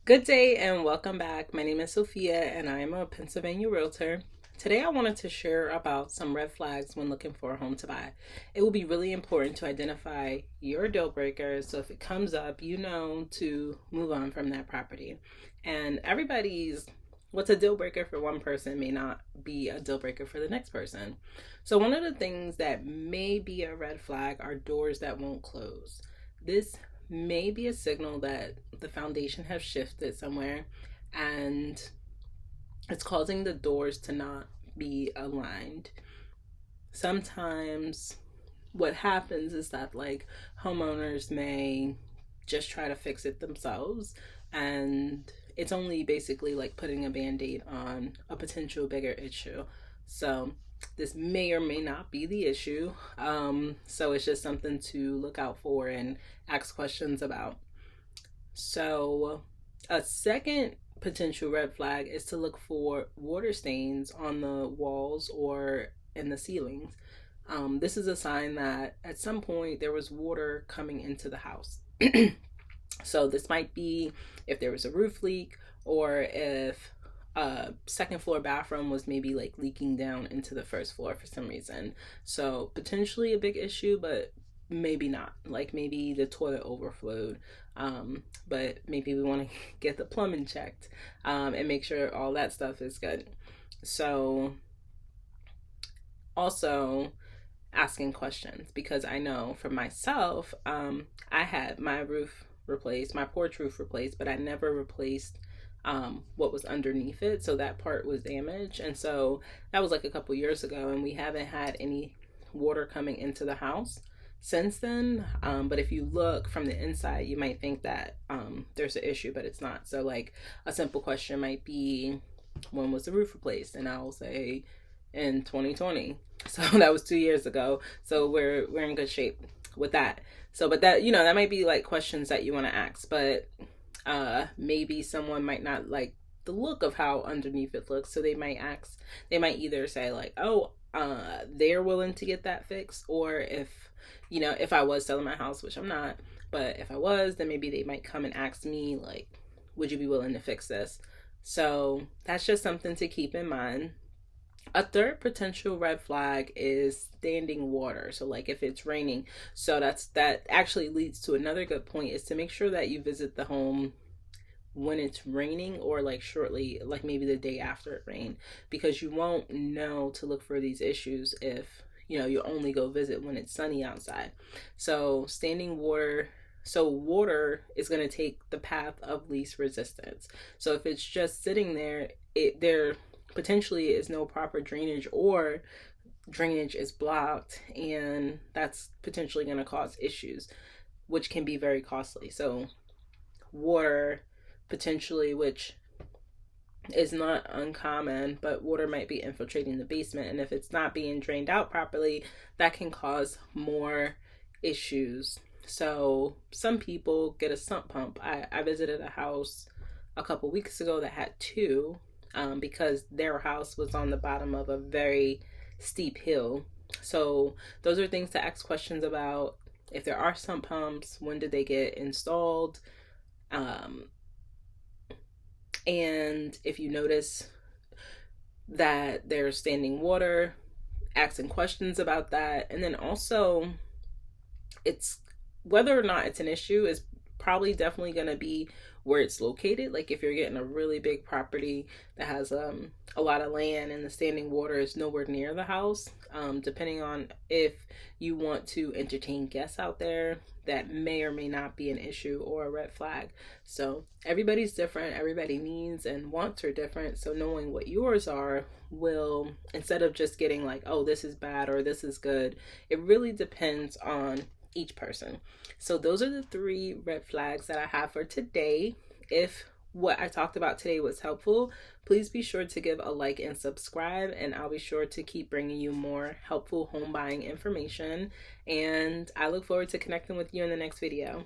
Good day and welcome back. My name is Sophia and I am a Pennsylvania realtor. Today I wanted to share about some red flags when looking for a home to buy. It will be really important to identify your deal breakers so if it comes up, you know to move on from that property. And what's a deal breaker for one person may not be a deal breaker for the next person. So one of the things that may be a red flag are doors that won't close. This may be a signal that the foundation has shifted somewhere and it's causing the doors to not be aligned. Sometimes what happens is that homeowners may just try to fix it themselves, and it's only basically like putting a band-aid on a potential bigger issue. So this may or may not be the issue. So it's just something to look out for and ask questions about. So a second potential red flag is to look for water stains on the walls or in the ceilings. This is a sign that at some point there was water coming into the house. So this might be if there was a roof leak, or if a second floor bathroom was maybe like leaking down into the first floor for some reason. So potentially a big issue, but maybe not. Like maybe the toilet overflowed, but maybe we want to get the plumbing checked and make sure all that stuff is good. So also asking questions, because I know for myself, I had my porch roof replaced, but I never replaced what was underneath it. So that part was damaged. And so that was like a couple years ago, and we haven't had any water coming into the house since then. But if you look from the inside, you might think that there's an issue, but it's not. So like a simple question might be, when was the roof replaced? And I'll say in 2020. So that was 2 years ago. So we're in good shape with that. So, but that, that might be like questions that you want to ask, but maybe someone might not like the look of how underneath it looks. So they might either say like, oh, they're willing to get that fixed. Or if I was selling my house, which I'm not, but if I was, then maybe they might come and ask me like, would you be willing to fix this? So that's just something to keep in mind. A third potential red flag is standing water. So like if it's raining. So that actually leads to another good point, is to make sure that you visit the home when it's raining, or like shortly, like maybe the day after it rained, because you won't know to look for these issues if you only go visit when it's sunny outside. So standing water. So water is going to take the path of least resistance. So if it's just sitting there, there potentially is no proper drainage, or drainage is blocked, and that's potentially going to cause issues, which can be very costly. So water potentially, which is not uncommon, but water might be infiltrating the basement, and if it's not being drained out properly, that can cause more issues. So some people get a sump pump. I visited a house a couple weeks ago that had two, because their house was on the bottom of a very steep hill. So those are things to ask questions about. If there are sump pumps, when did they get installed? And if you notice that there's standing water, asking questions about that. And then also, it's whether or not it's an issue is probably definitely going to be where it's located. Like if you're getting a really big property that has a lot of land and the standing water is nowhere near the house, depending on if you want to entertain guests out there, that may or may not be an issue or a red flag. So everybody's different, everybody needs and wants are different. So knowing what yours are will, instead of just getting like, oh, this is bad or this is good, it really depends on each person. So those are the 3 red flags that I have for today. If what I talked about today was helpful, please be sure to give a like and subscribe, and I'll be sure to keep bringing you more helpful home buying information. And I look forward to connecting with you in the next video.